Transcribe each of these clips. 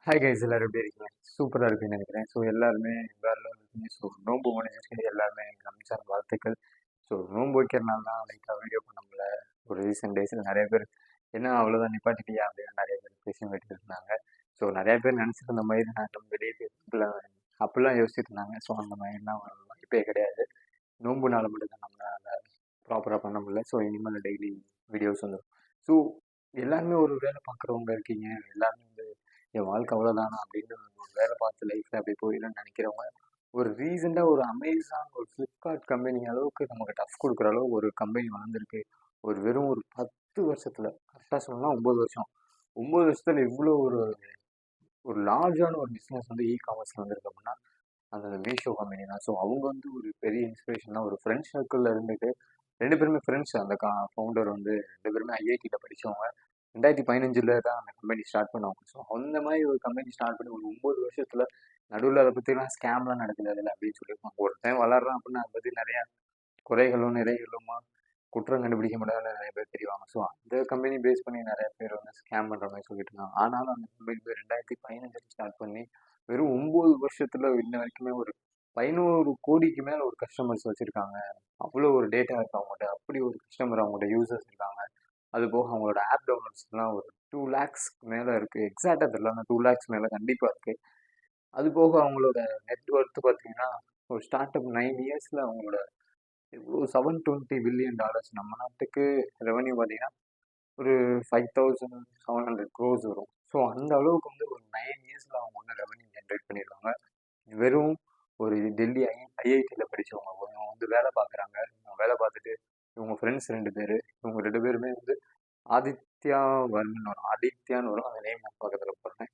Hi guys, எல்லாரும் எப்படி இருக்கீங்க? சூப்பராக இருக்குன்னு நினைக்கிறேன். ஸோ எல்லாருமே வேற இருக்கீங்க. ஸோ நோன்பு முடிஞ்சிருக்கு, எல்லாருமே ரம்ஜான் வாழ்த்துக்கள். ஸோ நோன்பு வைக்கிறனால தான் லைட்டாக வீடியோ பண்ண முடியல. ஒரு ரீசெண்ட் டேஸில் நிறைய பேர் என்ன அவ்வளோதான் நிப்பாட்டிட்டியா அப்படின்னு நிறைய பேர் பேசி விட்டு இருந்தாங்க. ஸோ நிறைய பேர் நினச்சிட்டு இருந்த மாதிரி நான் வெளியே அப்படிலாம் யோசிச்சுட்டு இருந்தாங்க. ஸோ அந்த மாதிரிலாம் ஒரு வாய்ப்பே கிடையாது. நோன்பு நாள் மட்டும் தான் நம்மளால் ப்ராப்பராக பண்ண முடியல. ஸோ இனிமேல் டெய்லி வீடியோஸ் வந்துடும். ஸோ எல்லாருமே ஒரு வேலை பார்க்குறவங்க இருக்கீங்க. எல்லாருமே வந்து என் வாழ்க்கை அவ்வளோதானா அப்படின்னு ஒரு வேலை பார்த்து லைஃப்பில் அப்படி போயிடலாம்னு நினைக்கிறவங்க, ஒரு ரீசெண்டாக ஒரு அமேசான், ஒரு ஃப்ளிப்கார்ட் கம்பெனி அளவுக்கு நமக்கு டஃப் கொடுக்குற அளவுக்கு ஒரு கம்பெனி வளர்ந்துருக்கு. ஒரு வெறும் ஒரு 10 வருஷத்தில், கரெக்டாக சொல்லணும்னா 9 வருஷம். 9 வருஷத்தில் இவ்வளோ ஒரு ஒரு லார்ஜான ஒரு பிஸ்னஸ் வந்து காமர்ஸில் வந்திருக்கு அப்படின்னா அந்த மீஷோ கம்பெனி தான். ஸோ அவங்க வந்து ஒரு பெரிய இன்ஸ்பிரேஷன் தான். ஒரு ஃப்ரெண்ட்ஸ் சர்க்கிளில் இருந்துட்டு 2 பேருமே ஃப்ரெண்ட்ஸ். அந்த ஃபவுண்டர் வந்து 2 பேருமே ஐஐடியில் படித்தவங்க. 2015 தான் அந்த கம்பெனி ஸ்டார்ட் பண்ணுவாங்க. ஸோ அந்த மாதிரி ஒரு கம்பெனி ஸ்டார்ட் பண்ணி ஒரு 9 வருஷத்தில் நடுவில் அதை பற்றிலாம் ஸ்கேம்லாம் நடக்குது அதில் அப்படின்னு சொல்லியிருப்பாங்க. ஒரு டைம் வளர்றான் அப்படின்னா அதை பற்றி நிறையா குறைகளும் நிறைகளுமா குற்றம் கண்டுபிடிக்க முடியாத நிறைய பேர் தெரிவாங்க. ஸோ அந்த கம்பெனி பேஸ் பண்ணி நிறைய பேர் வந்து ஸ்கேம் பண்ணுற மாதிரி சொல்லிட்டு இருந்தாங்க. ஆனாலும் அந்த கம்பெனி பேர் 2015 ஸ்டார்ட் பண்ணி வெறும் 9 வருஷத்தில் இன்ன வரைக்குமே ஒரு 11 கோடிக்கு மேலே ஒரு கஸ்டமர்ஸ் வச்சுருக்காங்க. அவ்வளோ ஒரு டேட்டா இருக்குது அவங்கள்ட்ட. அப்படி ஒரு கஸ்டமர் அவங்கள்ட்ட யூசர்ஸ் இருக்காங்க. அது போக அவங்களோட ஆப் டவுன்லோட்ஸ்லாம் ஒரு 2 lakhs மேலே இருக்குது. எக்ஸாக்டாக தெரியல, ஆனால் 2 lakhs மேலே கண்டிப்பாக இருக்குது. அது போக அவங்களோட நெட்ஒர்த்து பார்த்தீங்கன்னா ஒரு ஸ்டார்ட் அப் 9 இயர்ஸில் அவங்களோட இவ்வளோ $720 பில்லியன். நம்ம நாட்டுக்கு ரெவன்யூ பார்த்தீங்கன்னா ஒரு 5700 crores வரும். ஸோ அந்த அளவுக்கு வந்து ஒரு 9 இயர்ஸில் அவங்க வந்து ரெவன்யூ ஜென்ரேட் பண்ணியிருக்காங்க. வெறும் ஒரு டெல்லி ஐஐடியில் படித்தவங்க இவங்க வந்து வேலை பார்க்குறாங்க. இவங்க வேலை பார்த்துட்டு இவங்க ஃப்ரெண்ட்ஸ் 2 பேர், இவங்க 2 பேருமே வந்து ஆதித்யா வர்மன் வரும், ஆதித்யான்னு வரும், அந்த நேம் நான் பக்கத்தில் போடுறேன்.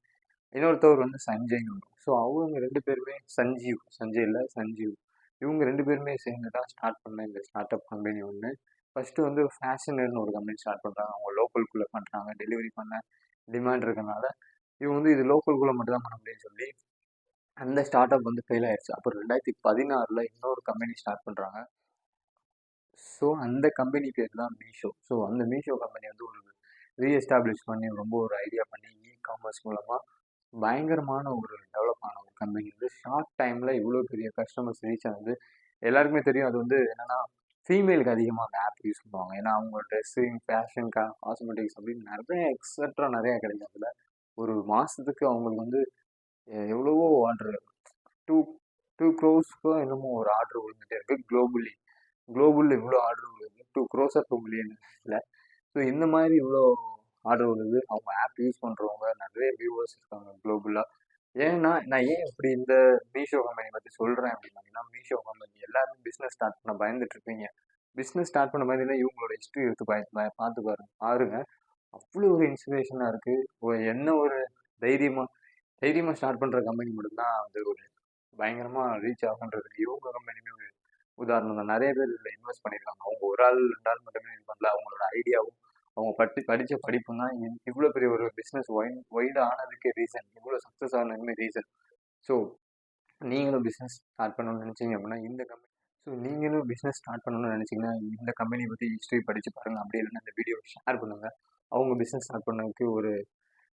இன்னொருத்தவர் வந்து சஞ்சய்னு வரும். ஸோ அவங்க 2 பேருமே சஞ்சய் இல்லை சஞ்சீவ், இவங்க 2 பேருமே சேர்ந்து தான் ஸ்டார்ட் பண்ண இந்த ஸ்டார்ட் அப் கம்பெனி ஒன்று. ஃபஸ்ட்டு வந்து ஃபேஷனர்னு ஒரு கம்பெனி ஸ்டார்ட் பண்ணுறாங்க. அவங்க லோக்கல்குள்ளே பண்ணுறாங்க. டெலிவரி பண்ண டிமாண்ட் இருக்கனால இவங்க வந்து இது லோக்கல்குள்ளே மட்டும் தான் பண்ண முடியும்னு சொல்லி அந்த ஸ்டார்ட் அப் வந்து ஃபெயில் ஆயிடுச்சு. அப்புறம் 2016 இன்னொரு கம்பெனி ஸ்டார்ட் பண்ணுறாங்க. ஸோ அந்த கம்பெனி பேர் தான் மீஷோ. ஸோ அந்த மீஷோ கம்பெனி வந்து ஒரு ரீஎஸ்டாப்ளிஷ் பண்ணி ரொம்ப ஒரு ஐடியா பண்ணி காமர்ஸ் மூலமாக பயங்கரமான ஒரு டெவலப் ஆன ஒரு கம்பெனி வந்து ஷார்ட் டைமில் இவ்வளோ பெரிய கஸ்டமர்ஸ் ரீச் ஆகுது. எல்லாருக்குமே தெரியும் அது வந்து என்னென்னா ஃபீமேலுக்கு அதிகமாக அந்த ஆப் யூஸ் பண்ணுவாங்க. ஏன்னா அவங்க ட்ரெஸ்ஸிங், ஃபேஷன், காஸ்மெட்டிக்ஸ் அப்படின்னு நிறைய எக்ஸட்ரா நிறையா கிடைக்கும். அதில் ஒரு மாதத்துக்கு அவங்களுக்கு வந்து எவ்வளவோ ஆர்டர், டூ டூ க்ரோஸ்க்கோ என்னமோ ஒரு ஆர்டர் விழுந்துட்டே இருக்கு குளோபலில் இவ்வளோ ஆர்டர் விழுது. 2 crores 2 million இல்லை. ஸோ இந்த மாதிரி இவ்வளோ ஆர்டர் வருது. அவங்க ஆப் யூஸ் பண்ணுறவங்க நிறைய வியூவர்ஸ் இருக்காங்க குளோபலாக. ஏன்னா நான் ஏன் இப்படி இந்த மீஷோ கம்பெனி பற்றி சொல்கிறேன் அப்படின்னா, மீஷோ கம்பெனி எல்லாருமே பிஸ்னஸ் ஸ்டார்ட் பண்ண பயந்துட்டு இருப்பீங்க. பிஸ்னஸ் ஸ்டார்ட் பண்ண மாதிரி இவங்களோட ஹிஸ்ட்ரி எடுத்து பார்த்து பாருங்க. அவ்வளோ ஒரு இன்ஸ்பிரேஷனாக இருக்குது. என்ன ஒரு தைரியமாக ஸ்டார்ட் பண்ணுற கம்பெனி மட்டும்தான் வந்து ஒரு பயங்கரமாக ரீச் ஆகுன்றதுக்கு இவங்க கம்பெனியுமே ஒரு உதாரணம் தான். நிறைய பேர் இதில் இன்வெஸ்ட் பண்ணியிருக்காங்க. அவங்க ஒரு ஆள் 2 ஆள் மட்டுமே இது பண்ணல. அவங்களோட ஐடியாவும் அவங்க படித்த படிப்பும் தான் இவ்வளோ பெரிய ஒரு பிஸ்னஸ் ஒய்டு ஆனதுக்கே ரீசன், இவ்வளோ சக்ஸஸ் ஆனதுக்குமே ரீசன். ஸோ நீங்களும் பிஸ்னஸ் ஸ்டார்ட் பண்ணணும்னு நினச்சிங்க அப்படின்னா நீங்களும் பிஸ்னஸ் ஸ்டார்ட் பண்ணணும்னு நினச்சிங்கன்னா இந்த கம்பெனி பற்றி ஹிஸ்ட்ரி படித்து பாருங்கள். அப்படி இல்லைன்னா இந்த வீடியோ ஷேர் பண்ணுங்கள். அவங்க பிஸ்னஸ் ஸ்டார்ட் பண்ணதுக்கு ஒரு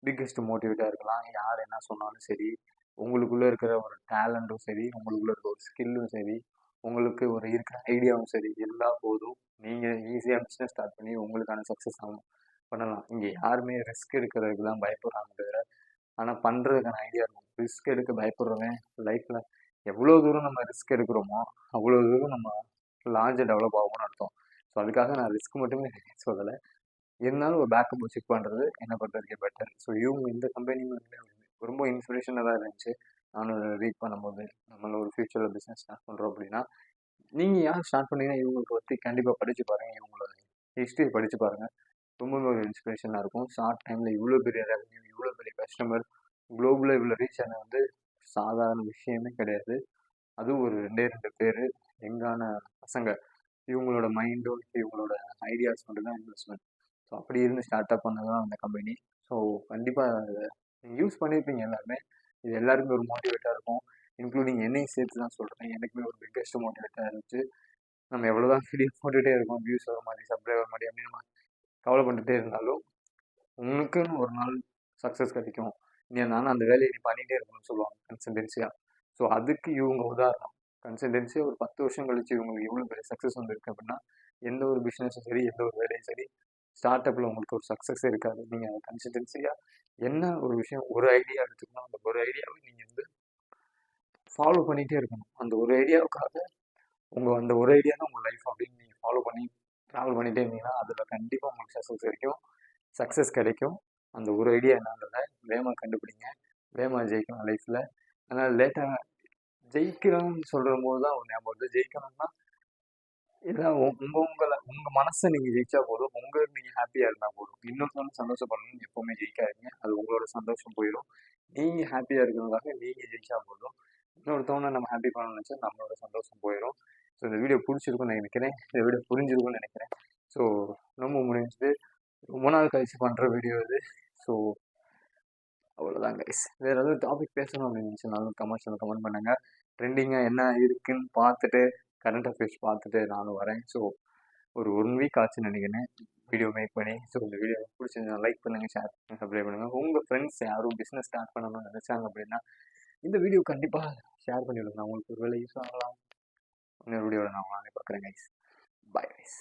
பிக்கெஸ்ட் மோட்டிவேட்டாக இருக்கலாம். யார் என்ன சொன்னாலும் சரி, உங்களுக்குள்ளே இருக்கிற ஒரு டேலண்ட்டும் சரி, உங்களுக்குள்ளே இருக்கிற ஒரு ஸ்கில்லும் சரி, உங்களுக்கு ஒரு இருக்கிற ஐடியாவும் சரி, எல்லாம் போதும் நீங்கள் ஈஸியாக பிஸ்னஸ் ஸ்டார்ட் பண்ணி உங்களுக்கான சக்ஸஸ் பண்ணலாம். இங்கே யாருமே ரிஸ்க் எடுக்கிறதுக்கு தான் பயப்படுறாங்க தவிர, ஆனால் பண்ணுறதுக்கான ஐடியா இருக்கும். ரிஸ்க் எடுக்க பயப்படுறவன் லைஃப்பில் எவ்வளோ தூரம் நம்ம ரிஸ்க் எடுக்கிறோமோ அவ்வளோ தூரம் நம்ம லார்ஜாக டெவலப் ஆகும்னு அர்த்தம். ஸோ அதுக்காக நான் ரிஸ்க் மட்டுமே சொல்லலை. இருந்தாலும் ஒரு பேக்கப் செக் பண்ணுறது என்னை பொறுத்த வரைக்கும் பெட்டர். ஸோ இவங்க இந்த கம்பெனி வந்து ரொம்ப இன்ஸ்பிரேஷனாக தான் இருந்துச்சு. நானும் ரீட் பண்ணும்போது நம்மள ஒரு ஃபியூச்சரில் பிஸ்னஸ் ஸ்டார்ட் பண்ணுறோம் அப்படின்னா நீங்கள் யார் ஸ்டார்ட் பண்ணீங்கன்னா இவங்களுக்கு பற்றி கண்டிப்பாக படித்து பாருங்கள். இவங்களோட ஹிஸ்ட்ரி படித்து பாருங்கள். ரொம்பவே ஒரு இன்ஸ்பிரேஷனாக இருக்கும். ஷார்ட் டைமில் இவ்வளோ பெரிய ரெவன்யூ, இவ்வளோ பெரிய கஸ்டமர், குளோபலில் இவ்வளோ ரீச் ஆனது வந்து சாதாரண விஷயமே கிடையாது. அதுவும் ஒரு 2 பேர் யங்கான பசங்க. இவங்களோட மைண்டும் இவங்களோட ஐடியாஸ் மட்டும் தான் இன்வெஸ்ட்மெண்ட். ஸோ அப்படி இருந்து ஸ்டார்ட் அப் பண்ணது தான் அந்த கம்பெனி. ஸோ கண்டிப்பாக நீங்கள் யூஸ் பண்ணியிருப்பீங்க எல்லாருமே. இது எல்லாருக்குமே ஒரு மோட்டிவேட்டாக இருக்கும். இன்க்ளூடிங் என்னையும் சேர்த்து தான் சொல்கிறேன். எனக்குமே ஒரு பிக்கஸ்ட் மோட்டிவேட்டாக இருந்துச்சு. நம்ம எவ்வளோ தான் வீடியோ போட்டுகிட்டே இருக்கோம், வியூஸ் வர மாதிரி, சப்ஸ்கிரைபர் மாதிரி அப்படின்னு நம்ம கவலைப்பட்டுட்டே இருந்தாலும் உனக்குன்னு ஒரு நாள் சக்ஸஸ் கிடைக்கும். நானும் அந்த வேலையை நீ பண்ணிகிட்டே இருக்கணும்னு சொல்லுவாங்க கன்சிஸ்டன்சியாக. ஸோ அதுக்கு இவங்க உதாரணம். கன்சிஸ்டன்சியாக ஒரு 10 வருஷம் கழிச்சு இவங்களுக்கு எவ்வளோ பெரிய சக்ஸஸ் வந்திருக்கு அப்படின்னா, எந்த ஒரு பிஸ்னஸும் சரி, எந்த ஒரு வேலையும் சரி, ஸ்டார்ட் அப்பில் உங்களுக்கு ஒரு சக்ஸஸ் இருக்காது. நீங்கள் அதை கன்சிஸ்டன்சியாக என்ன ஒரு விஷயம், ஒரு ஐடியா எடுத்துக்கணும், அந்த ஒரு ஐடியாவை நீங்கள் வந்து ஃபாலோ பண்ணிகிட்டே இருக்கணும். அந்த ஒரு ஐடியாவுக்காக அந்த ஒரு ஐடியா தான் உங்கள் லைஃப் அப்படின்னு நீங்கள் ஃபாலோ பண்ணி ட்ராவல் பண்ணிகிட்டே இருந்தீங்கன்னா அதில் கண்டிப்பாக உங்களுக்கு சக்ஸஸ் கிடைக்கும். அந்த ஒரு ஐடியா என்னன்றதை வேகமாக கண்டுபிடிங்க. வேகமாக ஜெயிக்கணும் லைஃப்பில். அதனால் லேட்டாக ஜெயிக்கிறோம்னு சொல்கிற போது தான் ஒரு ஞாபகம் வருது. ஜெயிக்கணும்னா இதான் உங்கள் மனசை நீங்கள் ஜெயிச்சா போதும். நீங்கள் ஹாப்பியாக இருந்தால் போதும். இன்னொருத்தவங்க சந்தோஷப்படணும்னு எப்போவுமே ஜெயிக்காதீங்க. அது உங்களோட சந்தோஷம் போயிடும். நீங்கள் ஹாப்பியாக இருக்கிறதுக்காக நீங்கள் ஜெயிச்சா போதும். இன்னொருத்தவங்க நம்ம ஹாப்பி பண்ணணும்னு நினச்சா நம்மளோட சந்தோஷம் போயிடும். ஸோ இந்த வீடியோ பிடிச்சிருக்குன்னு நினைக்கிறேன். இந்த வீடியோ புரிஞ்சிருக்குன்னு நினைக்கிறேன். ஸோ ரொம்ப முடிஞ்சது. ரொம்ப நாள் கழிச்சு பண்ணுற வீடியோ இது. ஸோ அவ்வளோதான் கைஸ். வேறு ஏதாவது டாபிக் பேசணும் அப்படின்னு நினச்சினாலும் கமெண்ட் பண்ணுங்கள். ட்ரெண்டிங்காக என்ன இருக்குன்னு பார்த்துட்டு, கரண்ட் அஃபேர்ஸ் பார்த்துட்டு நானும் வரேன். ஸோ ஒரு 1 வீக் ஆச்சுன்னு நினைக்கிறேன் வீடியோ மேக் பண்ணி. ஸோ இந்த வீடியோ பிடிச்சிருந்தா லைக் பண்ணுங்கள், ஷேர் பண்ணுங்கள், சப்ஸ்கிரைப் பண்ணுங்கள். உங்கள் ஃப்ரெண்ட்ஸ் யாரும் பிஸ்னஸ் ஸ்டார்ட் பண்ணணும்னு நினச்சாங்க அப்படின்னா இந்த வீடியோ கண்டிப்பாக ஷேர் பண்ணிவிடுங்க. அவங்களுக்கு ஒரு வேலை யூஸ் ஆகலாம். இன்னொரு வீடியோவில் நான் நானே பார்க்குறேன் கைஸ். Bye guys.